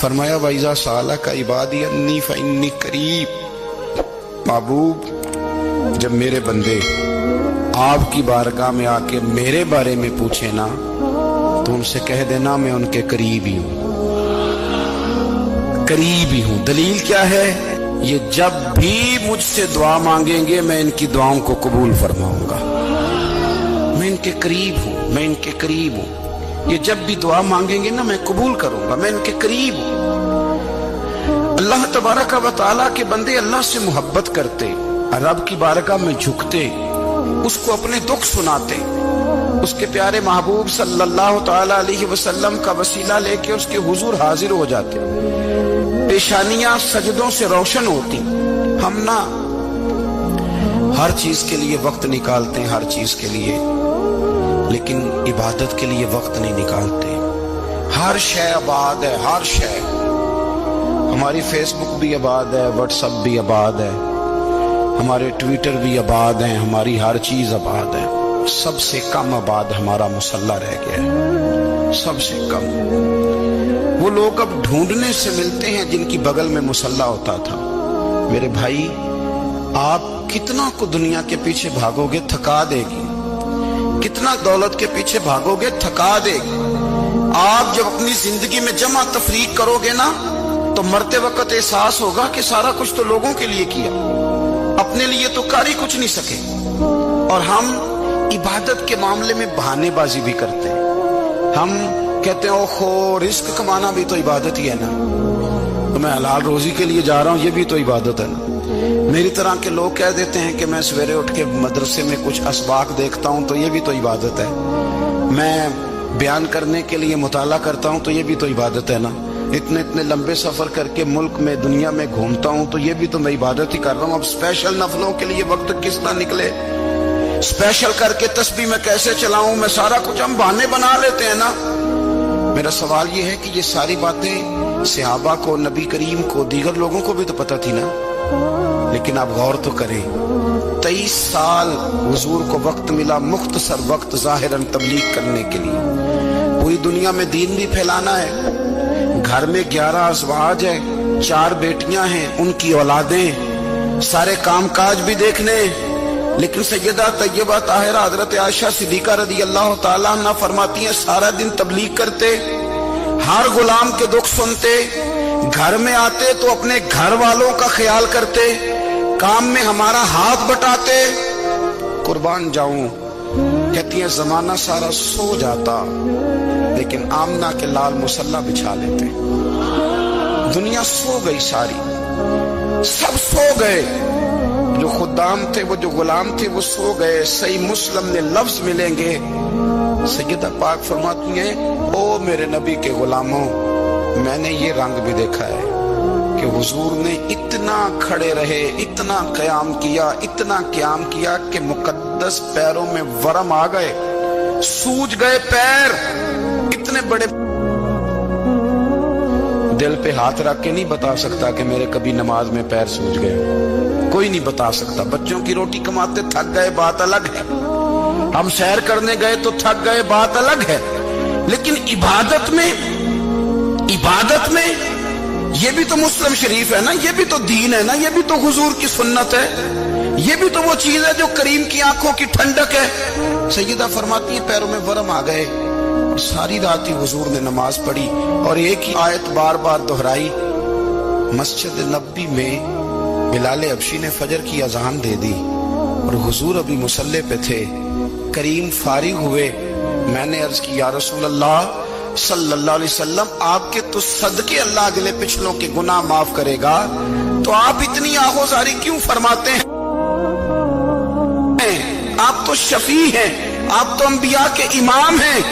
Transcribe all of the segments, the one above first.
فرمایا وَإِذَا سَأَلَكَ عِبَادِي أَنِّي فَإِنِّي قَرِيب، محبوب جب میرے بندے آپ کی بارگاہ میں آ کے میرے بارے میں پوچھے نا تو ان سے کہہ دینا میں ان کے قریب ہی ہوں، قریب ہی ہوں۔ دلیل کیا ہے؟ یہ جب بھی مجھ سے دعا مانگیں گے میں ان کی دعاؤں کو قبول فرماؤں گا، میں ان کے قریب ہوں، میں ان کے قریب ہوں۔ یہ جب بھی دعا مانگیں گے نا میں قبول کروں گا، میں ان کے قریب ہوں۔ اللہ تبارک و تعالیٰ کے بندے اللہ سے محبت کرتے، رب کی بارگاہ میں جھکتے، اس کو اپنے دکھ سناتے، اس کے پیارے محبوب صلی اللہ تعالیٰ علیہ وسلم کا وسیلہ لے کے اس کے حضور حاضر ہو جاتے، پیشانیاں سجدوں سے روشن ہوتی۔ ہم نا ہر چیز کے لیے وقت نکالتے ہیں، ہر چیز کے لیے، لیکن عبادت کے لیے وقت نہیں نکالتے۔ ہر شے آباد ہے، ہر شے، ہماری فیس بک بھی آباد ہے، واٹس ایپ بھی آباد ہے، ہمارے ٹویٹر بھی آباد ہیں، ہماری ہر چیز آباد ہے۔ سب سے کم آباد ہمارا مصلی رہ گیا ہے، سب سے کم۔ وہ لوگ اب ڈھونڈنے سے ملتے ہیں جن کی بغل میں مصلی ہوتا تھا۔ میرے بھائی آپ کتنا کو دنیا کے پیچھے بھاگو گے تھکا دے گی، کتنا دولت کے پیچھے بھاگو گے تھکا دے گی۔ آپ جب اپنی زندگی میں جمع تفریق کرو گے نا تو مرتے وقت احساس ہوگا کہ سارا کچھ تو لوگوں کے لیے کیا، اپنے لیے تو کر ہی کچھ نہیں سکے۔ اور ہم عبادت کے معاملے میں بہانے بازی بھی کرتے ہیں۔ ہم کہتے ہیں اوہو رزق کمانا بھی تو عبادت ہی ہے نا، تو میں حلال روزی کے لیے جا رہا ہوں، یہ بھی تو عبادت ہے نا۔ میری طرح کے لوگ کہہ دیتے ہیں کہ میں سویرے اٹھ کے مدرسے میں کچھ اسباق دیکھتا ہوں تو یہ بھی تو عبادت ہے، میں بیان کرنے کے لیے مطالعہ کرتا ہوں تو یہ بھی تو عبادت ہے نا، اتنے لمبے سفر کر کے ملک میں دنیا میں گھومتا ہوں تو یہ بھی تو میں عبادت ہی کر رہا ہوں۔ اب اسپیشل نفلوں کے لیے وقت کس طرح نکلے، اسپیشل کر کے تسبیح میں کیسے چلاؤں، میں سارا کچھ ہم بہانے بنا لیتے ہیں نا۔ میرا سوال یہ ہے کہ یہ ساری باتیں صحابہ کو، نبی کریم کو، دیگر لوگوں کو بھی تو پتہ تھی نا، لیکن آپ غور تو کریں 23 سال حضور کو وقت ملا، مختصر وقت ظاہراً تبلیغ کرنے کے لیے، پوری دنیا میں دین بھی پھیلانا ہے۔ گھر میں 11 ازواج ہے، 4 بیٹیاں ہیں، ان کی اولادیں، سارے کام کاج بھی دیکھنے، لیکن سیدہ طیبہ طاہرہ حضرت عائشہ صدیقہ رضی اللہ تعالیٰ عنہ فرماتی ہیں سارا دن تبلیغ کرتے، ہر غلام کے دکھ سنتے، گھر میں آتے تو اپنے گھر والوں کا خیال کرتے، کام میں ہمارا ہاتھ بٹاتے۔ قربان جاؤں، کہتی ہیں زمانہ سارا سو جاتا لیکن آمنہ کے لال مصلی بچھا لیتے۔ دنیا سو گئی، ساری سب سو گئے، جو خدام تھے، وہ جو غلام تھے وہ سو گئے۔ صحیح مسلم میں لفظ ملیں گے، سیدہ پاک فرماتی ہیں او میرے نبی کے غلاموں، میں نے یہ رنگ بھی دیکھا ہے کہ حضور نے اتنا کھڑے رہے، اتنا قیام کیا، اتنا قیام کیا کہ مقدس پیروں میں ورم آ گئے، سوج گئے پیر، اتنے بڑے۔ دل پہ ہاتھ رکھ کے نہیں بتا سکتا کہ میرے کبھی نماز میں پیر سوج گئے، کوئی نہیں بتا سکتا۔ بچوں کی روٹی کماتے تھک گئے بات الگ ہے، ہم سیر کرنے گئے تو تھک گئے بات الگ ہے، لیکن عبادت میں یہ بھی تو مسلم شریف ہے نا، یہ بھی تو دین ہے نا، یہ بھی تو حضور کی سنت ہے، یہ بھی تو وہ چیز ہے جو کریم کی آنکھوں کی ٹھنڈک ہے۔ سیدہ فرماتی ہیں پیروں میں ورم آ گئے، ساری رات ہی حضور نے نماز پڑھی اور ایک ہی آیت بار بار دہرائی۔ مسجد نبوی میں بلال حبشی نے فجر کی اذان دے دی اور حضور ابھی مصلی پہ تھے، کریم فارغ ہوئے، میں نے عرض کی یا رسول اللہ صلی اللہ علیہ وسلم آپ کے تو صدقے اللہ اگلے پچھلوں کے گناہ معاف کرے گا، تو آپ اتنی آہوزاری کیوں فرماتے ہیں؟ آپ تو شفیع ہیں، آپ تو انبیاء کے امام ہیں۔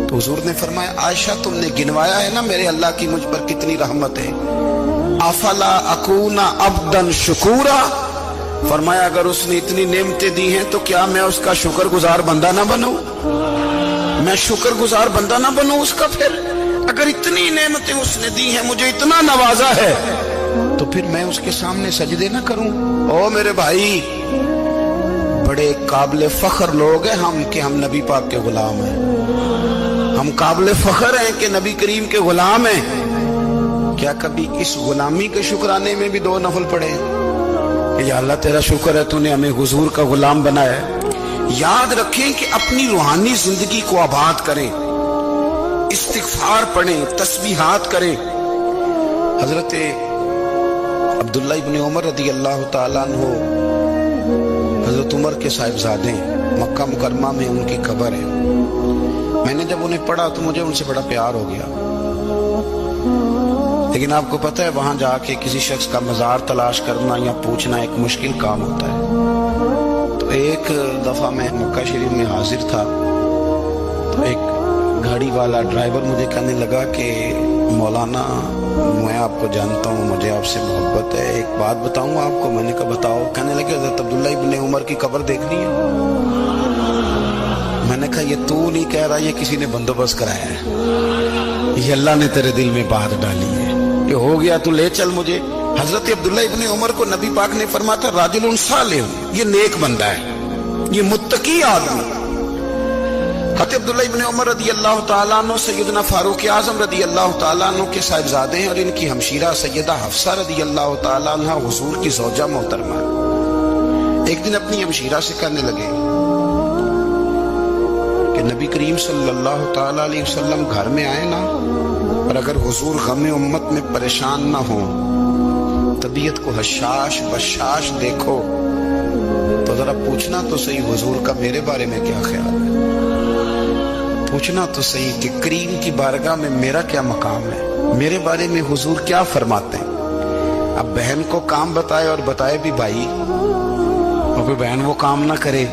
تو حضور نے فرمایا عائشہ تم نے گنوایا ہے نا میرے اللہ کی مجھ پر کتنی رحمت ہے، افلا اکون عبدا شکورا، فرمایا اگر اس نے اتنی نعمتیں دی ہیں تو کیا میں اس کا شکر گزار بندہ نہ بنوں، میں شکر گزار بندہ نہ بنوں اس کا؟ پھر اگر اتنی نعمتیں اس نے دی ہیں، مجھے اتنا نوازا ہے، تو پھر میں اس کے سامنے سجدے نہ کروں؟ او میرے بھائی، بڑے قابل فخر لوگ ہیں ہم کہ ہم نبی پاک کے غلام ہیں، ہم قابل فخر ہیں کہ نبی کریم کے غلام ہیں، کیا کبھی اس غلامی کے شکرانے میں بھی 2 نفل پڑھے کہ یا اللہ تیرا شکر ہے تو نے ہمیں حضور کا غلام بنایا ہے؟ یاد رکھیں کہ اپنی روحانی زندگی کو آباد کریں، استغفار پڑھیں، تسبیحات کریں۔ حضرت عبداللہ ابن عمر رضی اللہ تعالیٰ عنہ حضرت عمر کے صاحبزادے ہیں، مکہ مکرمہ میں ان کی قبر ہے۔ میں نے جب انہیں پڑھا تو مجھے ان سے بڑا پیار ہو گیا، لیکن آپ کو پتہ ہے وہاں جا کے کسی شخص کا مزار تلاش کرنا یا پوچھنا ایک مشکل کام ہوتا ہے۔ تو ایک دفعہ میں مکہ شریف میں حاضر تھا تو ایک گاڑی والا ڈرائیور مجھے کہنے لگا کہ مولانا میں آپ کو جانتا ہوں، مجھے آپ سے محبت ہے، ایک بات بتاؤں آپ کو۔ میں نے کہا بتاؤ۔ کہنے لگے حضرت عبداللہ ابن عمر کی قبر دیکھنی ہے۔ میں نے کہا یہ تو نہیں کہہ رہا، یہ کسی نے بندوبست کرایا ہے، یہ اللہ نے تیرے دل میں بات ڈالی ہے کہ ہو گیا تو لے چل مجھے۔ حضرت عبداللہ ابن عمر کو نبی پاک نے فرمایا تھا راجل صالح، یہ نیک بندہ ہے، یہ متقی آدمی۔ حضرت عبداللہ ابن عمر رضی اللہ تعالیٰ عنہ سیدنا فاروق اعظم رضی اللہ تعالیٰ عنہ کے صاحبزادے ہیں، اور ان کی ہمشیرہ سیدہ حفصہ رضی اللہ تعالیٰ عنہ حضور کی زوجہ محترمہ۔ ایک دن اپنی ہمشیرہ سے کہنے لگے کہ نبی کریم صلی اللہ تعالیٰ علیہ وسلم گھر میں آئے نا، اور اگر حضور غم امت میں پریشان نہ ہوں، طبیعت کو حشاش بشاش دیکھو، تو ذرا پوچھنا تو صحیح حضور کا میرے بارے میں کیا خیال ہے، پوچھنا تو صحیح کہ کریم کی بارگاہ میں میرا کیا مقام ہے، میرے بارے میں حضور کیا فرماتے ہیں۔ اب بہن کو کام بتائے، اور بتائے بھی بھائی، اور کوئی بہن وہ کام نہ کرے،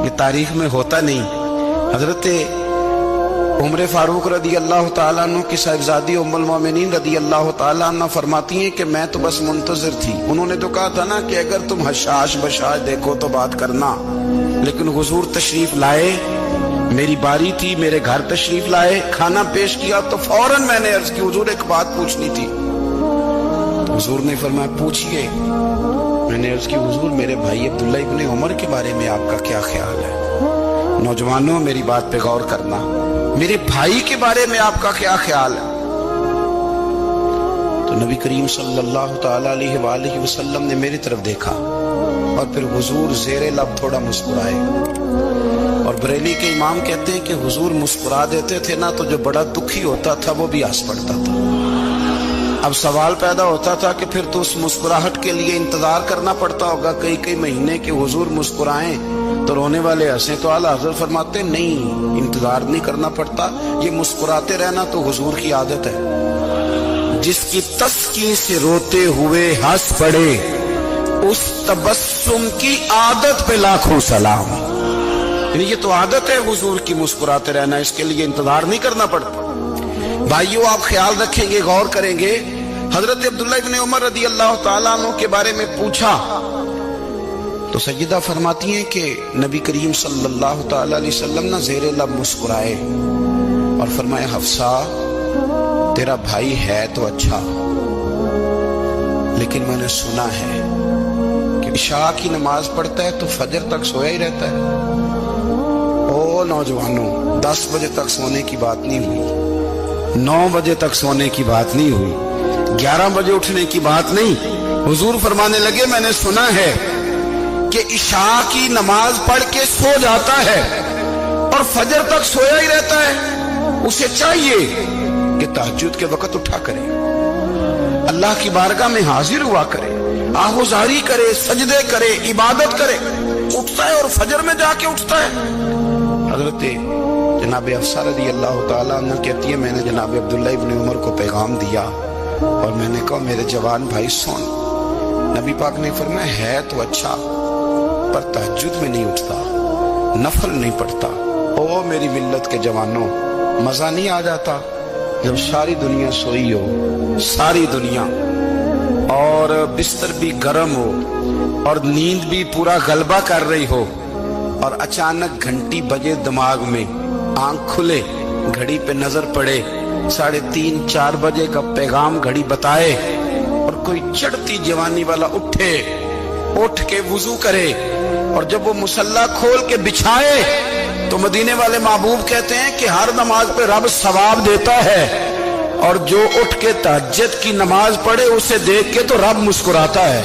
یہ تاریخ میں ہوتا نہیں۔ حضرت عمر فاروق رضی اللہ تعالیٰ عنہ کی صاحبزادی ام المومنین رضی اللہ تعالیٰ عنہ فرماتی ہیں کہ میں تو بس منتظر تھی۔ انہوں نے تو کہا تھا نا کہ اگر تم حشاش بشاش دیکھو تو بات کرنا، لیکن حضور تشریف لائے، میری باری تھی، میرے گھر تشریف لائے، کھانا پیش کیا تو فوراً میں نے عرض کی حضور ایک بات پوچھنی تھی۔ تو حضور نے فرمایا پوچھئے۔ میں نے عرض کی حضور میرے بھائی عبداللہ ابن عمر کے بارے میں آپ کا کیا خیال ہے؟ نوجوانوں میری بات پہ غور کرنا، میرے بھائی کے بارے میں آپ کا کیا خیال ہے؟ تو نبی کریم صلی اللہ تعالیٰ علیہ وآلہ وسلم نے میری طرف دیکھا، اور پھر حضور زیر لب تھوڑا مسکرائے۔ اور بریلی کے امام کہتے ہیں کہ حضور مسکرا دیتے تھے نا تو جو بڑا دکھی ہوتا تھا وہ بھی ہنس پڑتا تھا۔ اب سوال پیدا ہوتا تھا کہ پھر تو اس مسکراہٹ کے لیے انتظار کرنا پڑتا ہوگا کئی مہینے کہ حضور مسکرائیں تو رونے والے ہنسیں، تو اعلیٰ حضرت فرماتے نہیں، انتظار نہیں کرنا پڑتا، یہ مسکراتے رہنا تو حضور کی عادت ہے۔ جس کی تسکین سے روتے ہوئے ہنس پڑے، اس تبسم کی عادت پہ لاکھوں سلام۔ یعنی یہ تو عادت ہے حضور کی مسکراتے رہنا، اس کے لیے انتظار نہیں کرنا پڑتا۔ بھائیو آپ خیال رکھیں گے، غور کریں گے، حضرت عبداللہ ابن عمر رضی اللہ تعالیٰ عنہ کے بارے میں پوچھا تو سیدہ فرماتی ہیں کہ نبی کریم صلی اللہ تعالیٰ علیہ وسلم نہ زیر لب مسکرائے اور فرمایا حفصہ تیرا بھائی ہے تو اچھا، لیکن میں نے سنا ہے کہ عشاء کی نماز پڑھتا ہے تو فجر تک سویا ہی رہتا ہے۔ او نوجوانوں، 10 بجے تک سونے کی بات نہیں ہوئی، 9 بجے تک سونے کی بات نہیں ہوئی، 11 بجے اٹھنے کی بات نہیں۔ حضور فرمانے لگے میں نے سنا ہے کہ عشاء کی نماز پڑھ کے سو جاتا ہے اور فجر تک سویا ہی رہتا ہے، اسے چاہیے کہ تہجد کے وقت اٹھا کرے، اللہ کی بارگاہ میں حاضر ہوا کرے، آہوزاری کرے، سجدے کرے، عبادت کرے، اٹھتا ہے اور فجر میں جا کے اٹھتا ہے۔ حضرت جناب حفصہ رضی اللہ تعالیٰ عنہ کہتی ہے میں نے جناب عبداللہ ابن عمر کو پیغام دیا اور میں نے کہا میرے جوان بھائی سن، نبی پاک نے فرمایا ہے تو اچھا پر تہجد میں نہیں اٹھتا، نفل نہیں پڑھتا۔ او میری ملت کے جوانوں، مزہ نہیں آ جاتا جب ساری دنیا سوئی ہو، ساری دنیا، اور بستر بھی گرم ہو اور نیند بھی پورا غلبہ کر رہی ہو، اور اچانک گھنٹی بجے دماغ میں، آنکھ کھلے، گھڑی پہ نظر پڑے، 3:30 4 بجے کا پیغام گھڑی بتائے، اور کوئی چڑھتی جوانی والا اٹھ کے وضو کرے، اور جب وہ مصلی کھول کے بچھائے تو مدینے والے محبوب کہتے ہیں کہ ہر نماز پہ رب ثواب دیتا ہے، اور جو اٹھ کے تہجد کی نماز پڑھے اسے دیکھ کے تو رب مسکراتا ہے،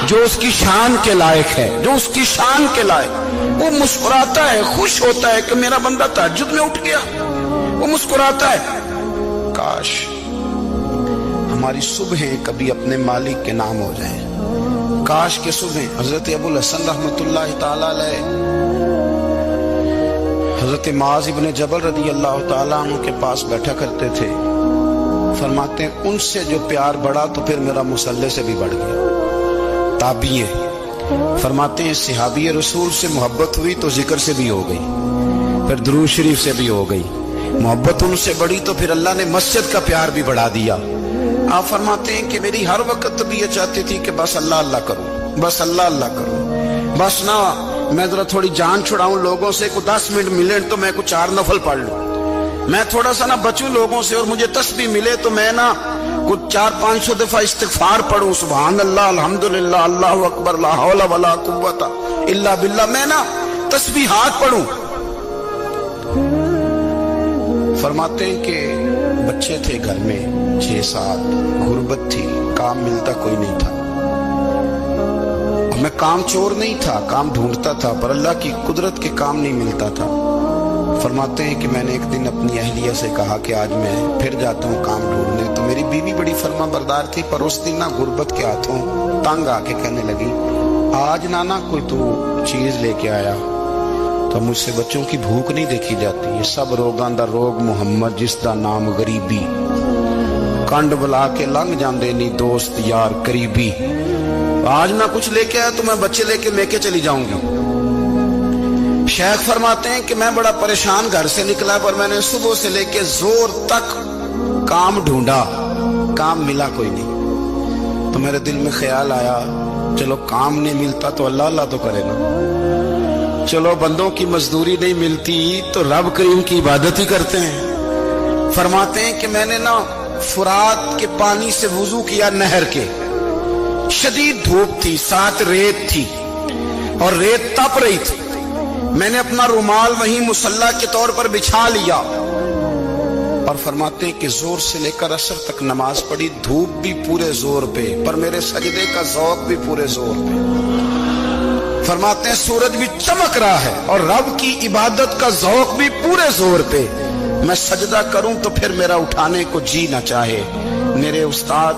جو اس کی شان کے لائق ہے، جو اس کی شان کے لائق، وہ مسکراتا ہے، خوش ہوتا ہے کہ میرا بندہ تہجد میں اٹھ گیا، وہ مسکراتا ہے۔ کاش ہماری صبحیں کبھی اپنے مالک کے نام ہو جائیں، کاش کے صبح حضرت ابو الحسن رحمت اللہ تعالی علیہ حضرت معاذ ابن جبل رضی اللہ تعالیٰ عنہ کے پاس بیٹھا کرتے تھے، فرماتے ہیں ان سے جو پیار بڑھا تو پھر میرا مصلی سے بھی بڑھ گیا۔ تابعی فرماتے ہیں صحابی رسول سے محبت ہوئی تو ذکر سے بھی ہو گئی، پھر درود شریف سے بھی ہو گئی، محبت ان سے بڑھی تو پھر اللہ نے مسجد کا پیار بھی بڑھا دیا۔ آپ فرماتے ہیں کہ میری ہر وقت طبیعت چاہتی تھی کہ بس اللہ اللہ کروں، بس اللہ اللہ کروں، بس نہ میں ذرا تھوڑی جان چھڑاؤں لوگوں سے، کو 10 منٹ ملے تو میں کو 4 نفل پڑھ لوں، میں تھوڑا سا نہ بچوں لوگوں سے، اور مجھے تسبیح ملے تو میں نہ کچھ 400-500 دفعہ استغفار پڑھوں، سبحان اللہ الحمدللہ اللہ اکبر لا حول ولا قوت الا باللہ، میں نہ تسبیحات پڑھوں۔ فرماتے ہیں کہ بچے تھے گھر میں 6-7، غربت تھی، کام ملتا کوئی نہیں تھا، میں کام چور نہیں تھا، کام ڈھونڈتا تھا، پر اللہ کی قدرت کے کام نہیں ملتا تھا۔ فرماتے ہیں کہ میں نے ایک دن اپنی اہلیہ سے کہا کہ آج میں پھر جاتا ہوں کام ڈھونڈنے، تو میری بیوی بڑی فرما بردار تھی، پر اس دن نہ غربت کے ہاتھوں تنگ آ کے کہنے لگی آج نانا کوئی تو چیز لے کے آیا، تو مجھ سے بچوں کی بھوک نہیں دیکھی جاتی، یہ سب روگاں دا روگ محمد جس دا نام غریبی، کنڈ بلا کے لنگ جاندے نہیں دوست یار قریبی، آج نہ کچھ لے کے آیا تو میں بچے لے کے میکے چلی جاؤں گی۔ شیخ فرماتے ہیں کہ میں بڑا پریشان گھر سے نکلا، پر میں نے صبح سے لے کے زور تک کام ڈھونڈا، کام ملا کوئی نہیں، تو میرے دل میں خیال آیا چلو کام نہیں ملتا تو اللہ اللہ تو کرے نا، چلو بندوں کی مزدوری نہیں ملتی تو رب کریم کی عبادت ہی کرتے ہیں۔ فرماتے ہیں کہ میں نے نا فرات کے پانی سے وضو کیا، نہر کے، شدید دھوپ تھی، ساتھ ریت تھی اور ریت تپ رہی تھی، میں نے اپنا رومال وہیں مصلی کے طور پر بچھا لیا، اور فرماتے ہیں کہ زور سے لے کر عصر تک نماز پڑھی، دھوپ بھی پورے زور پہ، پر میرے سجدے کا ذوق بھی پورے زور پہ۔ فرماتے ہیں سورج بھی چمک رہا ہے اور رب کی عبادت کا ذوق بھی پورے زور پہ، میں سجدہ کروں تو پھر میرا اٹھانے کو جی نہ چاہے۔ میرے استاد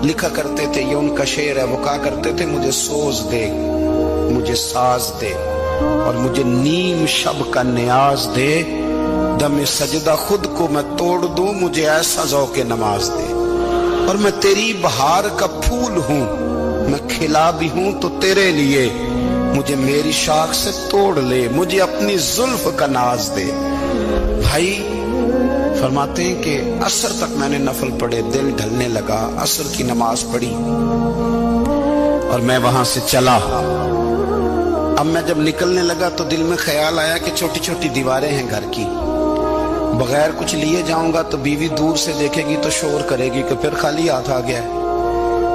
لکھا کرتے تھے، یہ ان کا شعر ہے، وہ کہا کرتے تھے مجھے سوز دے، مجھے ساز دے، اور مجھے نیم شب کا نیاز دے، دم سجدہ خود کو میں توڑ دوں، مجھے ایسا ذوق نماز دے، اور میں تیری بہار کا پھول ہوں، میں کھلا بھی ہوں تو تیرے لیے، مجھے میری شاخ سے توڑ لے، مجھے اپنی زلف کا ناز دے۔ بھائی فرماتے ہیں کہ عصر تک میں نے نفل پڑھے، دل ڈھلنے لگا، عصر کی نماز پڑھی اور میں وہاں سے چلا۔ اب میں جب نکلنے لگا تو دل میں خیال آیا کہ چھوٹی چھوٹی دیواریں ہیں گھر کی، بغیر کچھ لیے جاؤں گا تو بیوی دور سے دیکھے گی تو شور کرے گی کہ پھر خالی ہاتھ آ گیا ہے۔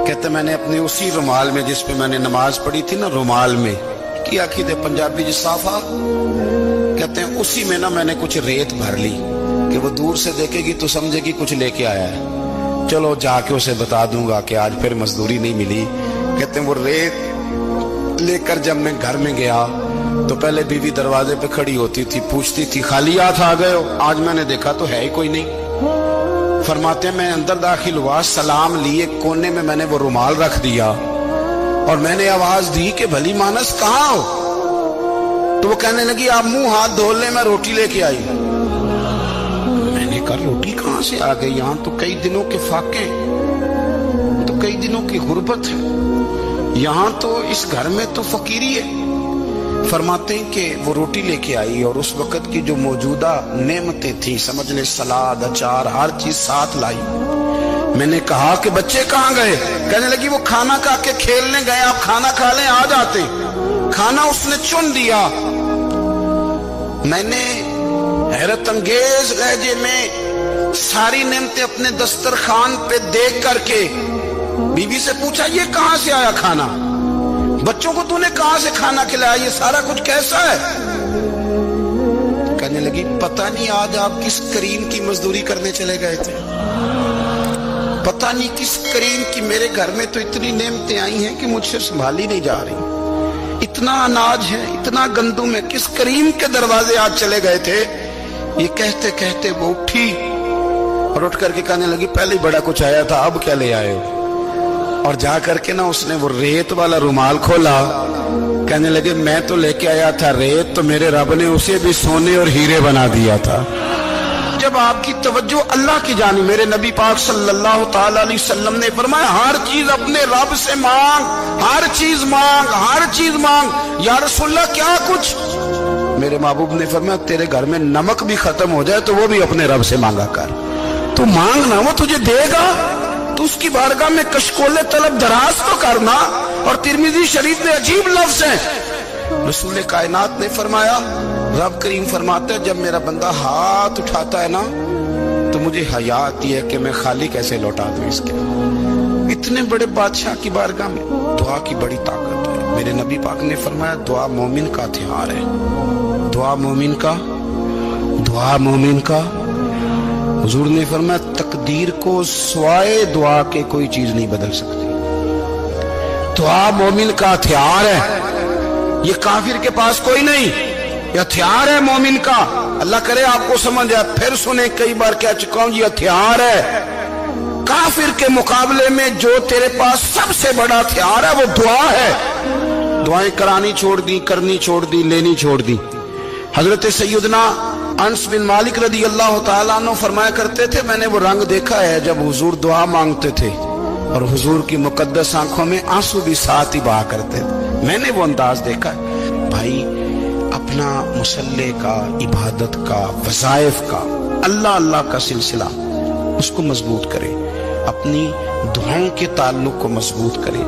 کہتے میں نے اپنے اسی رومال میں جس پہ میں نے نماز پڑھی تھی نا، رومال میں کیا کہتے پنجابی جی صافہ کہتے ہیں، اسی میں نا میں نے کچھ ریت بھر لی کہ وہ دور سے دیکھے گی تو سمجھے گی کچھ لے کے آیا ہے، چلو جا کے اسے بتا دوں گا کہ آج پھر مزدوری نہیں ملی۔ کہتے ہیں وہ ریت لے کر جب میں گھر میں گیا تو پہلے بیوی دروازے پہ کھڑی ہوتی تھی، پوچھتی تھی خالی ہاتھ آ گئے ہو؟ آج میں نے دیکھا تو ہے ہی کوئی نہیں۔ فرماتے ہیں میں اندر داخل ہوا، سلام لیے، کونے میں نے وہ رومال رکھ دیا اور میں نے آواز دی کہ بھلی مانس کہاں ہو؟ تو وہ کہنے لگی آپ منہ ہاتھ دھو لیں، میں روٹی لے کے آئی۔ میں نے کہا روٹی کہاں سے آ گئی؟ یہاں تو کئی دنوں کے فاقے، تو کئی دنوں کی غربت ہے، یہاں تو اس گھر میں تو فقیری ہے۔ فرماتے ہیں کہ وہ روٹی لے کے آئی اور اس وقت کی جو موجودہ نعمتیں تھیں، سمجھ لیں سلاد، اچار، ہر چیز ساتھ لائی۔ میں نے کہا کہ بچے کہاں گئے؟ کہنے لگی وہ کھانا کھا کے کھیلنے گئے، آپ کھانا کھا لیں آ جاتے۔ کھانا اس نے چن دیا۔ میں نے حیرت انگیز لہجے میں ساری نعمتیں اپنے دسترخوان پہ دیکھ کر کے بیوی سے پوچھا یہ کہاں سے آیا کھانا؟ بچوں کو تو نے کہاں سے کھانا کھلایا؟ یہ سارا کچھ کیسا ہے؟ کہنے کہنے لگی پتہ نہیں آج آپ کس کریم کی مزدوری کرنے چلے گئے تھے، پتہ نہیں کس کریم کی، میرے گھر میں تو اتنی نعمتیں آئی ہیں کہ مجھ سے سنبھالی نہیں جا رہی، اتنا اناج ہے، اتنا گندم ہے، کس کریم کے دروازے آج چلے گئے تھے؟ یہ کہتے کہتے وہ اٹھی اور اٹھ کر کے کہنے لگی پہلے ہی بڑا کچھ آیا تھا، اب کیا لے آئے ہو؟ اور جا کر کے نا اس نے وہ ریت والا رومال کھولا، کہنے لگے میں تو لے کے آیا تھا ریت، تو میرے رب نے اسے بھی سونے اور ہیرے بنا دیا تھا۔ جب آپ کی توجہ اللہ کی جانب، میرے نبی پاک صلی اللہ تعالی علیہ وسلم نے فرمایا ہر چیز اپنے رب سے مانگ، ہر چیز مانگ، ہر چیز مانگ۔ یا رسول اللہ کیا کچھ؟ میرے محبوب نے فرمایا تیرے گھر میں نمک بھی ختم ہو جائے تو وہ بھی اپنے رب سے مانگا کر، تو مانگنا وہ تجھے دے گا، تو اس کی بارگاہ میں کشکول طلب دراز تو کرنا۔ اور ترمذی شریف میں عجیب لفظ ہیں، رسول کائنات نے فرمایا، رب کریم فرماتا ہے جب میرا بندہ ہاتھ اٹھاتا ہے نا تو مجھے حیا آتی ہے کہ میں خالی کیسے لوٹا دوں اس کے۔ اتنے بڑے بادشاہ کی بارگاہ میں دعا کی بڑی طاقت ہے۔ میرے نبی پاک نے فرمایا دعا مومن کا ہتھیار ہے، دعا مومن کا، دعا مومن کا۔ حضور نے فرمایا تقدیر کو سوائے دعا کے کوئی چیز نہیں بدل سکتی، دعا مومن کا ہتھیار ہے، یہ کافر کے پاس کوئی نہیں، یہ ہتھیار ہے مومن کا۔ اللہ کرے آپ کو سمجھ آئے، پھر سنیں، کئی بار کہہ چکا ہوں یہ ہتھیار ہے۔ کافر کے مقابلے میں جو تیرے پاس سب سے بڑا ہتھیار ہے وہ دعا ہے۔ دعائیں کرانی چھوڑ دی، کرنی چھوڑ دی، لینی چھوڑ دی۔ حضرت سیدنا انس بن مالک رضی اللہ تعالیٰ عنہ فرمایا کرتے تھے میں نے وہ رنگ دیکھا ہے جب حضور دعا مانگتے تھے اور حضور کی مقدس آنکھوں میں آنسو بھی ساتھ ہی بہا کرتے تھے، میں نے وہ انداز دیکھا ہے۔ بھائی اپنا مصلی کا، عبادت کا، وظائف کا، اللہ اللہ کا سلسلہ اس کو مضبوط کرے، اپنی دعاؤں کے تعلق کو مضبوط کرے۔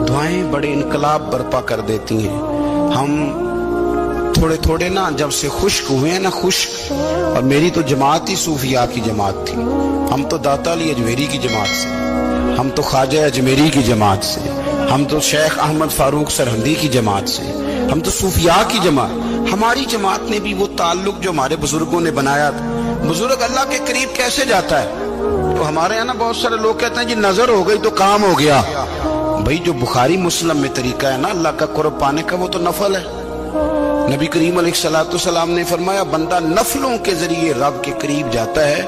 دعائیں بڑے انقلاب برپا کر دیتی ہیں۔ ہم تھوڑے تھوڑے نا جب سے خشک ہوئے ہیں نا، خشک، اور میری تو جماعت ہی صوفیاء کی جماعت تھی، ہم تو داتا علی اجمیری کی جماعت سے، ہم تو خواجہ اجمیری کی جماعت سے، ہم تو شیخ احمد فاروق سرہندی کی جماعت سے، ہم تو صوفیاء کی جماعت۔ ہماری جماعت نے بھی وہ تعلق جو ہمارے بزرگوں نے بنایا تھا۔ بزرگ اللہ کے قریب کیسے جاتا ہے؟ تو ہمارے یہاں نا بہت سارے لوگ کہتے ہیں جی نظر ہو گئی تو کام ہو گیا۔ بھائی جو بخاری مسلم میں طریقہ ہے نا اللہ کا قرب پانے کا وہ تو نفل ہے۔ نبی کریم علیہ السلام نے فرمایا بندہ نفلوں کے ذریعے رب کے قریب جاتا ہے،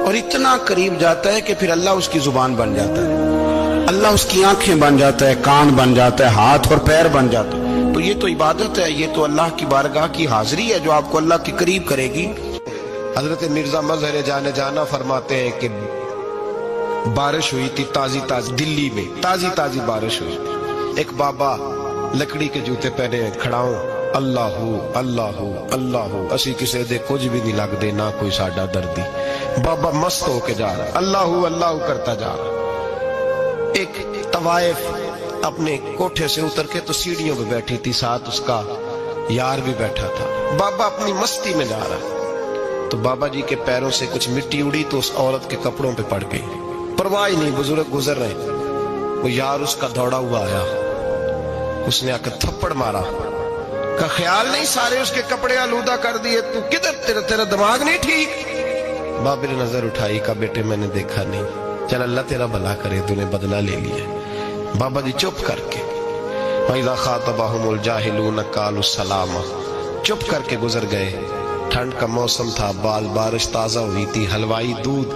اور اتنا قریب جاتا ہے کہ پھر اللہ اس کی زبان بن جاتا ہے، اللہ اس کی آنکھیں بن جاتا ہے، کان بن جاتا ہے، ہاتھ اور پیر بن جاتا ہے۔ تو یہ تو عبادت ہے، یہ تو اللہ کی بارگاہ کی حاضری ہے جو آپ کو اللہ کے قریب کرے گی۔ حضرت مرزا مظہر جانا فرماتے ہیں کہ بارش ہوئی تھی تازی دلی میں تازی بارش ہوئی تھی، ایک بابا لکڑی کے جوتے پہنے کھڑا ہوں، اللہ اللہ اللہ، اسی کسی دے کچھ بھی نہیں لگ دے، نہ کوئی ساڈا دردی۔ بابا مست ہو کے جا رہا، اللہ اللہ کرتا جا رہا۔ ایک طوائف اپنے کوٹھے سے اتر کے تو سیڑھیوں پہ بیٹھی تھی، ساتھ اس کا یار بھی بیٹھا تھا۔ بابا اپنی مستی میں جا رہا، تو بابا جی کے پیروں سے کچھ مٹی اڑی تو اس عورت کے کپڑوں پہ پڑ گئی، پرواہ نہیں، بزرگ گزر رہے۔ وہ یار اس کا دوڑا ہوا آیا، اس نے آ کر تھپڑ مارا، کا خیال نہیں سارے اس کے کپڑے آلودہ کر دیے، تو کدھر، تیرا دماغ نہیں ٹھیک؟ بابے نے نظر اٹھائی، کہا بیٹے میں نے دیکھا نہیں، چل اللہ تیرا بھلا کرے، تو نے بدلہ لے لیا۔ بابا جی چپ کر کے، وَإِذَا خَاطَبَهُمُ الْجَاهِلُونَ قَالُوا السَّلَامَ، چپ کر کے گزر گئے۔ ٹھنڈ کا موسم تھا، بارش تازہ ہوئی تھی، حلوائی دودھ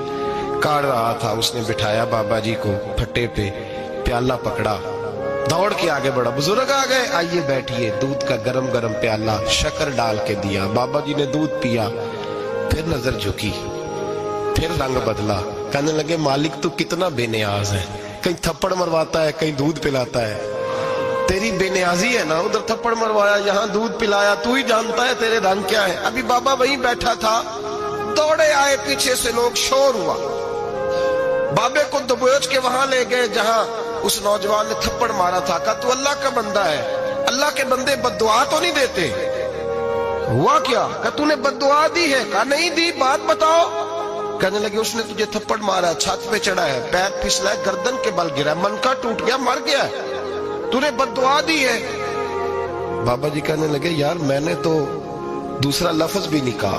کاڑ رہا تھا، اس نے بٹھایا بابا جی کو پھٹے پہ، پیالہ پکڑا، دوڑ کے آگے بڑھا، بزرگ آ گئے، آئیے بیٹھیے، دودھ کا گرم گرم پیالہ شکر ڈال کے دیا، بابا جی نے دودھ پیا، پھر نظر جھکی، پھر رنگ بدلا، کہنے لگے مالک تو کتنا بے نیاز ہے، کہیں تھپڑ مرواتا ہے، کہیں دودھ پلاتا ہے، تیری بے نیازی ہے نا، ادھر تھپڑ مروایا، یہاں دودھ پلایا، تو ہی جانتا ہے تیرے رنگ کیا ہے۔ ابھی بابا وہیں بیٹھا تھا، دوڑے آئے پیچھے سے لوگ، شور ہوا، بابے کو دبوچ کے وہاں لے گئے جہاں اس نوجوان نے تھپڑ مارا تھا، کہا تو اللہ کا بندہ ہے، اللہ کے بندے بد دعا تو نہیں دیتے؟ ہوا کیا؟ کہا تو نے بد دعا دی ہے؟ کہا نہیں دی، بات بتاؤ۔ کہنے لگے اس نے تجھے تھپڑ مارا، چھت پہ چڑھا ہے، پیر پھسلا ہے، گردن کے بل گرا ہے، منکا ٹوٹ گیا، مر گیا ہے، تو نے بد دعا دی ہے۔ بابا جی کہنے لگے یار میں نے تو دوسرا لفظ بھی نہیں کہا،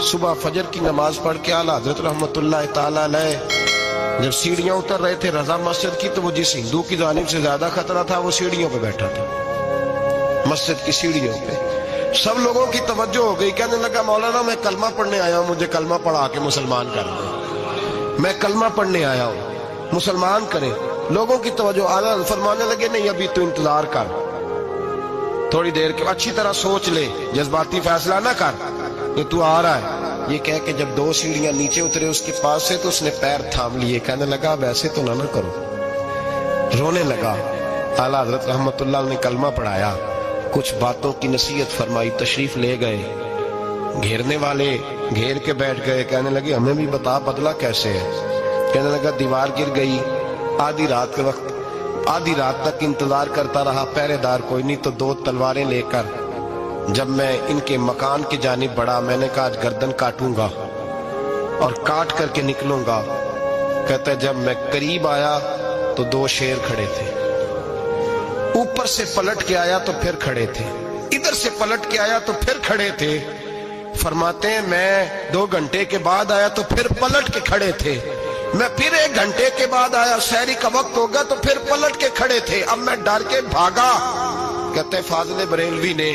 صبح فجر کی نماز پڑھ کے اعلیٰ حضرت رحمت اللہ تعالی علیہ جب سیڑھیاں اتر رہے تھے رضا مسجد کی، تو وہ جس ہندو کی جانب سے زیادہ خطرہ تھا وہ سیڑھیوں پہ بیٹھا تھا، مسجد کی سیڑھیوں پہ۔ سب لوگوں کی توجہ ہو گئی، کہنے لگا مولانا میں کلمہ پڑھنے آیا ہوں، مجھے کلمہ پڑھا کے مسلمان کر دیں، میں کلمہ پڑھنے آیا ہوں، مسلمان کریں۔ لوگوں کی توجہ، اعلیٰ فرمانے لگے نہیں ابھی تو انتظار کر، تھوڑی دیر کے اچھی طرح سوچ لے، جذباتی فیصلہ نہ کر، یہ تو آ رہا ہے۔ یہ کہہ کے جب 2 سیڑھیاں نیچے اترے اس کے پاس سے تو اس نے پیر تھام لیے، کہنے لگا اب ایسے تو نہ کرو، رونے لگا۔ اعلیٰ حضرت رحمت اللہ نے کلمہ پڑھایا، کچھ باتوں کی نصیحت فرمائی، تشریف لے گئے۔ گھیرنے والے گھیر کے بیٹھ گئے، کہنے لگے ہمیں بھی بتا بدلہ کیسے ہے۔ کہنے لگا دیوار گر گئی، آدھی رات کے وقت، آدھی رات تک انتظار کرتا رہا، پہرے دار کوئی نہیں، تو 2 تلواریں لے کر جب میں ان کے مکان کی جانب بڑھا، میں نے کہا آج گردن کاٹوں گا اور کاٹ کر کے نکلوں گا۔ کہتا ہے جب میں قریب آیا تو 2 شیر کھڑے تھے، اوپر سے پلٹ کے آیا تو پھر کھڑے تھے، ادھر سے پلٹ کے آیا تو پھر کھڑے تھے۔ فرماتے ہیں میں 2 گھنٹے کے بعد آیا تو پھر پلٹ کے کھڑے تھے، میں پھر 1 گھنٹے کے بعد آیا، سحری کا وقت ہوگا تو پھر پلٹ کے کھڑے تھے، اب میں ڈر کے بھاگا۔ کہتے ہیں فاضل بریلوی نے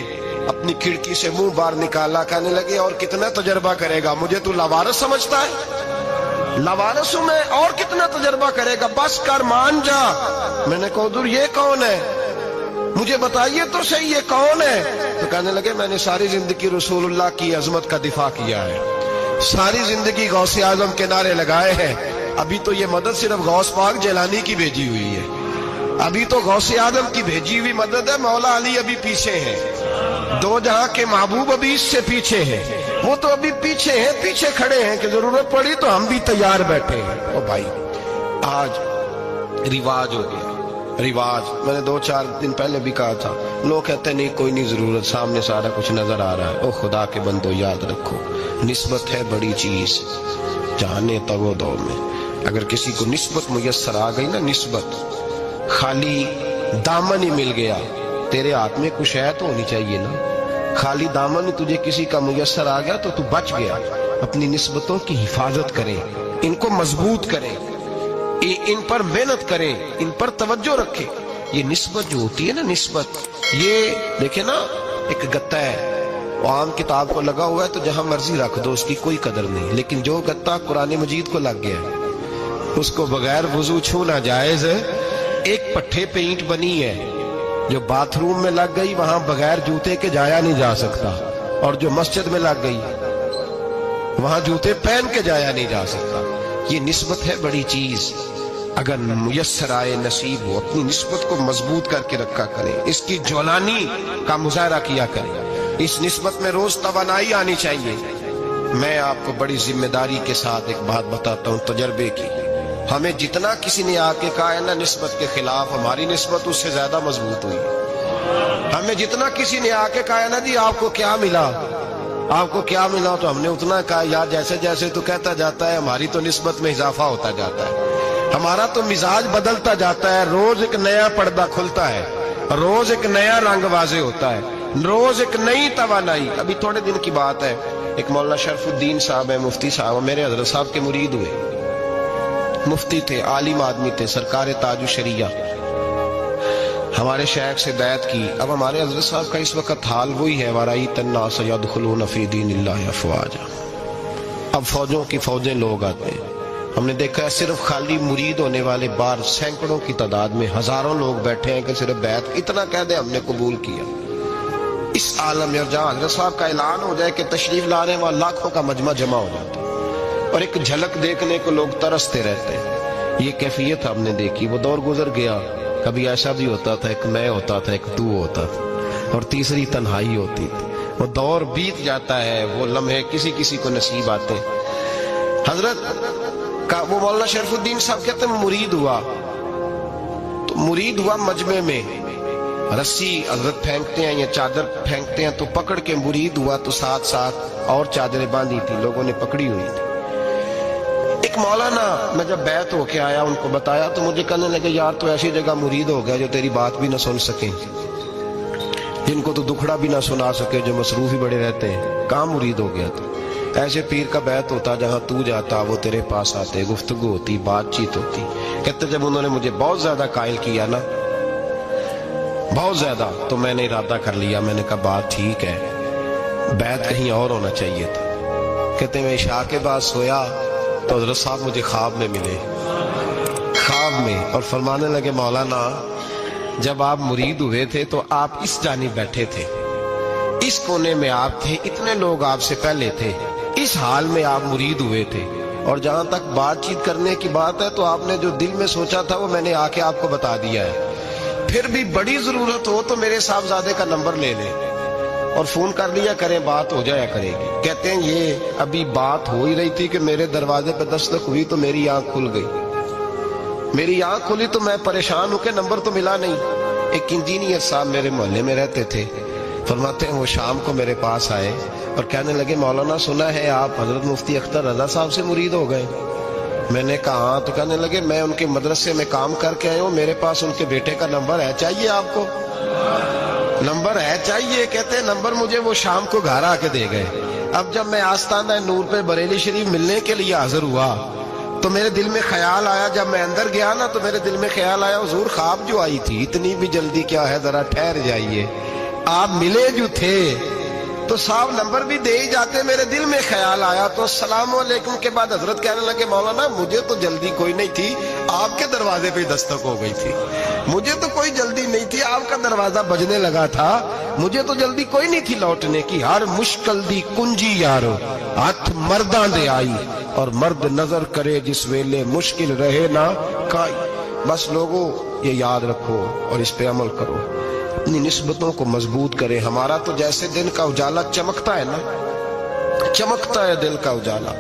اپنی کھڑکی سے منہ باہر نکالا، کہنے لگے اور کتنا تجربہ کرے گا، مجھے تو لاوارث سمجھتا ہے، لاوارث ہوں میں، اور کتنا تجربہ کرے گا، بس کر مان جا۔ میں نے کہا حضور یہ کون ہے، مجھے بتائیے تو صحیح یہ کون ہے۔ تو کہنے لگے میں نے ساری زندگی رسول اللہ کی عظمت کا دفاع کیا ہے، ساری زندگی غوث اعظم کے نعرے لگائے ہیں، ابھی تو یہ مدد صرف غوث پاک جیلانی کی بھیجی ہوئی ہے، ابھی تو غوث اعظم کی بھیجی ہوئی مدد ہے، مولا علی ابھی پیچھے ہیں، 2 جہاں کے محبوب ابھی اس سے پیچھے ہیں، وہ تو ابھی پیچھے ہیں، پیچھے کھڑے ہیں کہ ضرورت پڑی تو ہم بھی تیار بیٹھے ہیں۔ او بھائی آج رواج ہو گیا، رواج، میں نے 2-4 دن پہلے بھی کہا تھا، لوگ کہتے ہیں نہیں کوئی نہیں ضرورت، سامنے سارا کچھ نظر آ رہا ہے۔ او خدا کے بندو یاد رکھو نسبت ہے بڑی چیز، جانے تگو دو میں، اگر کسی کو نسبت میسر آ گئی نا، نسبت خالی دامن ہی مل گیا، تیرے ہاتھ میں کچھ ہے تو ہونی چاہیے نا، خالی دامن ہی تجھے کسی کا میسر آ گیا تو بچ گیا۔ اپنی نسبتوں کی حفاظت کریں، ان کو مضبوط کریں، ان پر محنت کریں، ان پر توجہ رکھیں۔ یہ نسبت جو ہوتی ہے نا، نسبت، یہ دیکھیں نا ایک گتا ہے، وہ عام کتاب کو لگا ہوا ہے تو جہاں مرضی رکھ دو، اس کی کوئی قدر نہیں، لیکن جو گتا قرآن مجید کو لگ گیا ہے اس کو بغیر وضو چھونا جائز ہے۔ ایک پٹھے پہ اینٹ بنی ہے جو باتھ روم میں لگ گئی، وہاں بغیر جوتے کے جایا نہیں جا سکتا، اور جو مسجد میں لگ گئی وہاں جوتے پہن کے جایا نہیں جا سکتا۔ یہ نسبت ہے بڑی چیز، اگر میسر آئے نصیب ہو، اپنی نسبت کو مضبوط کر کے رکھا کریں، اس کی جولانی کا مظاہرہ کیا کریں، اس نسبت میں روز توانائی آنی چاہیے۔ میں آپ کو بڑی ذمہ داری کے ساتھ ایک بات بتاتا ہوں تجربے کی، ہمیں جتنا کسی نے آ کے کہا ہے نا نسبت کے خلاف، ہماری نسبت اس سے زیادہ مضبوط ہوئی۔ ہمیں جتنا کسی نے آ کے کہا ہے نا جی آپ کو کیا ملا، آپ کو کیا ملا، تو ہم نے اتنا کہا یار جیسے جیسے تو کہتا جاتا ہے ہماری تو نسبت میں اضافہ ہوتا جاتا ہے، ہمارا تو مزاج بدلتا جاتا ہے، روز ایک نیا پردہ کھلتا ہے، روز ایک نیا رنگ واضح ہوتا ہے، روز ایک نئی توانائی۔ ابھی تھوڑے دن کی بات ہے، ایک مولانا شرف الدین صاحب ہے، مفتی صاحب، میرے حضرت صاحب کے مرید ہوئے، مفتی تھے، عالم آدمی تھے، سرکار تاج الشریعہ، ہمارے شیخ سے بیعت کی۔ اب ہمارے حضرت صاحب کا اس وقت حال وہی ہے، وَرَأَيْتَ النَّاسَ يَدْخُلُونَ فِي دِينِ اللَّهِ أَفْوَاجًا، اب فوجوں کی فوجیں لوگ آتے ہیں۔ ہم نے دیکھا ہے صرف خالی مرید ہونے والے بار سینکڑوں کی تعداد میں ہزاروں لوگ بیٹھے ہیں کہ صرف بیعت اتنا کہہ دیں ہم نے قبول کیا۔ اس عالم میں جہاں حضرت صاحب کا اعلان ہو جائے کہ تشریف لا رہے ہیں، وہاں لاکھوں کا مجمع جمع ہو جاتا ہے، اور ایک جھلک دیکھنے کو لوگ ترستے رہتے ہیں۔ یہ کیفیت ہم نے دیکھی، وہ دور گزر گیا، کبھی ایسا بھی ہوتا تھا ایک میں ہوتا تھا، ایک تو ہوتا تھا، اور تیسری تنہائی ہوتی تھی۔ وہ دور بیت جاتا ہے، وہ لمحے کسی کسی کو نصیب آتے ہیں۔ حضرت کا وہ مولانا شرف الدین صاحب کہتے ہیں مرید ہوا، تو مرید ہوا مجمع میں، رسی حضرت پھینکتے ہیں یا چادر پھینکتے ہیں تو پکڑ کے مرید ہوا، تو ساتھ ساتھ اور چادریں باندھی تھی، لوگوں نے پکڑی ہوئی تھی۔ ایک مولانا، میں جب بیعت ہو کے آیا ان کو بتایا تو مجھے کہنے لگے یار تو ایسی جگہ مرید ہو گیا جو تیری بات بھی نہ سن سکیں، جن کو تو دکھڑا بھی نہ سنا سکے، جو مصروف ہی بڑے رہتے ہیں، کہاں مرید ہو گیا تو ایسے پیر کا بیت ہوتا جہاں تو جاتا وہ تیرے پاس آتے, گفتگو ہوتی, بات چیت ہوتی. کہتے جب انہوں نے مجھے بہت زیادہ قائل کیا نا, بہت زیادہ, تو میں نے ارادہ کر لیا, میں نے کہا بات ٹھیک ہے, بیت کہیں اور ہونا چاہیے تھا. کہتے میں عشاء کے بعد سویا تو حضرت صاحب مجھے خواب میں ملے, خواب میں, اور فرمانے لگے مولانا جب آپ مرید ہوئے تھے تو آپ اس جانب بیٹھے تھے, اس کونے میں آپ تھے, اتنے لوگ آپ سے پہلے تھے, اس حال میں آپ مرید ہوئے تھے, اور جہاں تک بات چیت کرنے کی بات ہے تو آپ نے جو دل میں سوچا تھا وہ میں نے آ کے آپ کو بتا دیا ہے. پھر بھی بڑی ضرورت ہو تو میرے صاحبزادے کا نمبر لے لیں اور فون کر لیا کریں, بات ہو جایا کرے گی. کہتے ہیں یہ ابھی بات ہو ہی رہی تھی کہ میرے دروازے پہ دستک ہوئی تو میری آنکھ کھل گئی. میری آنکھ کھلی تو میں پریشان ہوں کہ نمبر تو ملا نہیں. ایک انجینئر صاحب میرے محلے میں رہتے تھے, فرماتے ہیں وہ شام کو میرے پاس آئے اور کہنے لگے مولانا سنا ہے آپ حضرت مفتی اختر رضا صاحب سے مرید ہو گئے. میں نے کہا ہاں. تو کہنے لگے میں ان کے مدرسے میں کام کر کے آئے ہوں, میرے پاس ان کے بیٹے کا نمبر ہے, چاہیے آپ کو؟ نمبر ہے چاہیے. کہتے ہیں نمبر مجھے وہ شام کو گھر آ کے دے گئے. اب جب میں آستانہ نور پہ بریلی شریف ملنے کے لیے حاضر ہوا تو میرے دل میں خیال آیا, جب میں اندر گیا نا تو میرے دل میں خیال آیا حضور خواب جو آئی تھی اتنی بھی جلدی کیا ہے, ذرا ٹھہر جائیے, آپ ملے جو تھے تو صاحب نمبر بھی دے ہی جاتے. میرے دل میں خیال آیا تو السلام علیکم کے بعد حضرت کہنے لگے مولانا مجھے تو جلدی کوئی نہیں تھی, آپ کے دروازے پہ دستک ہو گئی تھی. مجھے تو کوئی جلدی نہیں تھی, آپ کا دروازہ بجنے لگا تھا, مجھے تو جلدی کوئی نہیں تھی لوٹنے کی. ہر مشکل دی کنجی یارو ہاتھ مرداں دے آئی, اور مرد نظر کرے جس ویلے مشکل رہے نہ کائی. بس لوگوں یہ یاد رکھو اور اس پہ عمل کرو, اپنی نسبتوں کو مضبوط کریں. ہمارا تو جیسے دن کا اجالا چمکتا ہے نا, چمکتا ہے دل کا اجالا,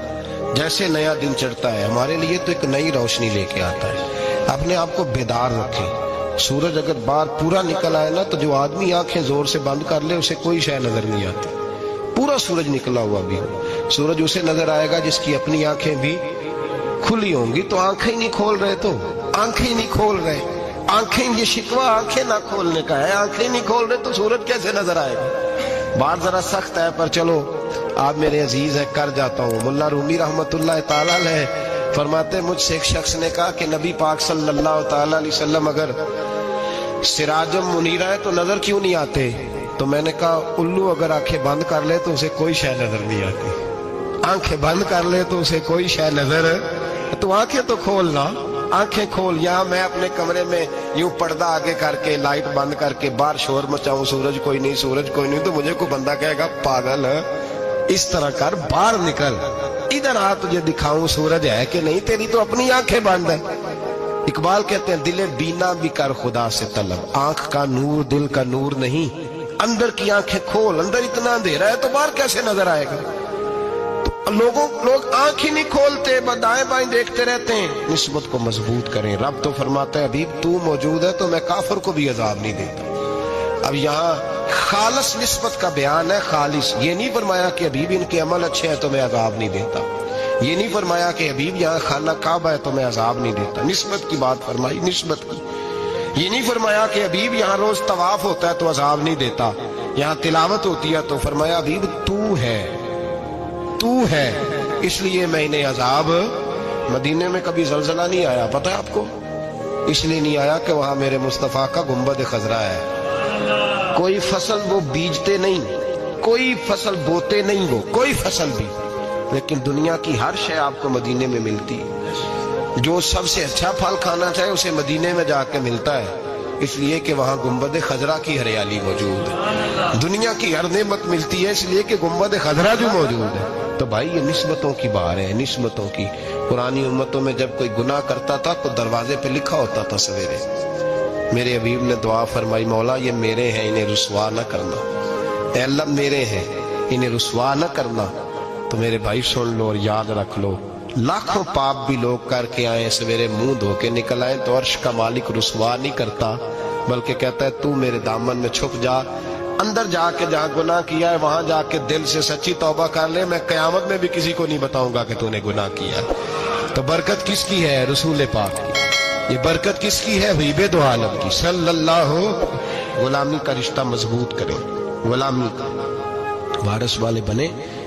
جیسے نیا دن چڑھتا ہے ہمارے لیے تو ایک نئی روشنی لے کے آتا ہے. اپنے آپ کو بیدار رکھیں. سورج اگر باہر پورا نکل آئے نا تو جو آدمی آنکھیں زور سے بند کر لے اسے کوئی شے نظر نہیں آتی. پورا سورج نکلا ہوا بھی ہو, سورج اسے نظر آئے گا جس کی اپنی آنکھیں بھی کھلی ہوں گی. تو آنکھیں ہی نہیں کھول رہے, تو آنکھیں ہی نہیں کھول رہے, آنکھیں, یہ شکوہ آنکھیں نہ کھولنے کا ہے, آنکھیں نہیں کھول رہے تو سورج کیسے نظر آئے گا. بات ذرا سخت ہے پر چلو آپ میرے عزیز ہے, کر جاتا ہوں. ملا رومی رحمت اللہ تعالیٰ علیہ فرماتے مجھ سے ایک شخص نے کہا کہ نبی پاک صلی اللہ تعالیٰ علیہ وسلم اگر سراجم منیرہ ہے تو نظر کیوں نہیں آتے؟ تو میں نے کہا الو اگر آنکھیں بند کر لے تو اسے کوئی شے نظر نہیں آتی. آنکھیں بند کر لے تو اسے کوئی شے نظر, تو آنکھیں تو کھولنا, آنکھیں کھول. یہاں میں اپنے کمرے میں یوں پردہ آگے کر کے لائٹ بند کر کے باہر شور مچاؤں, سورج کوئی نہیں, سورج کوئی نہیں, تو مجھے کوئی بندہ کہے گا پاگل ہے, اس طرح کر, باہر نکل, ادھر آ تجھے دکھاؤں سورج ہے کہ نہیں, تیری تو اپنی آنکھیں بند ہے. اقبال کہتے ہیں دل بینا بھی کر خدا سے طلب, آنکھ کا نور دل کا نور نہیں, اندر کی آنکھیں کھول. اندر اتنا اندھیرا ہے تو باہر کیسے نظر آئے گا؟ لوگ آنکھ ہی نہیں کھولتے, دائیں بائیں دیکھتے رہتے ہیں. نسبت کو مضبوط کریں. رب تو فرماتا ہے حبیب تو موجود ہے تو میں کافر کو بھی عذاب نہیں دیتا. اب یہاں خالص نسبت کا بیان ہے, خالص. یہ نہیں فرمایا کہ حبیب ان کے عمل اچھے ہیں تو میں عذاب نہیں دیتا. یہ نہیں فرمایا کہ حبیب یہاں خانہ کعبہ ہے تو میں عذاب نہیں دیتا. نسبت کی بات فرمائی, نسبت کی. یہ نہیں فرمایا کہ حبیب یہاں روز طواف ہوتا ہے تو عذاب نہیں دیتا. یہاں تلاوت ہوتی ہے تو فرمایا حبیب تو ہے, تو ہے, اس لیے میں انہیں عذاب. مدینے میں کبھی زلزلہ نہیں آیا, پتہ ہے آپ کو؟ اس لیے نہیں آیا کہ وہاں میرے مصطفیٰ کا گنبد خضرا ہے. کوئی فصل وہ بیجتے نہیں, کوئی فصل بوتے نہیں, وہ کوئی فصل بھی, لیکن دنیا کی ہر شے آپ کو مدینے میں ملتی ہے. جو سب سے اچھا پھل کھانا چاہے اسے مدینے میں جا کے ملتا ہے, اس لیے کہ وہاں گنبد خضرا کی ہریالی موجود ہے. دنیا کی ہر نعمت ملتی ہے اس لیے کہ گنبد خضرا جو موجود ہے. تو بھائی یہ نسبتوں کی بار ہے, نسبتوں کی. پرانی امتوں میں جب کوئی گناہ کرتا تھا تو دروازے پہ لکھا ہوتا تھا سویرے. میرے حبیب نے دعا فرمائی مولا یہ میرے ہیں انہیں رسوا نہ کرنا, اے اللہ میرے ہیں انہیں رسوا نہ کرنا. تو میرے بھائی سن لو اور یاد رکھ لو, لاکھوں پاپ بھی لوگ کر کے آئیں, سویرے منہ دھو کے نکل آئیں تو عرش کا مالک رسوا نہیں کرتا, بلکہ کہتا ہے تو میرے دامن میں چھپ جا, اندر جا کے جہاں گناہ کیا ہے وہاں جا کے دل سے سچی توبہ کر لے, میں قیامت میں بھی کسی کو نہیں بتاؤں گا کہ تو نے گناہ کیا. تو برکت کس کی ہے؟ رسول پاک کی. یہ برکت کس کی ہے؟ حبیب دو عالم کی صلی اللہ. غلامی کا رشتہ مضبوط کریں, غلامی کا وارث والے بنے.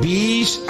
20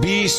20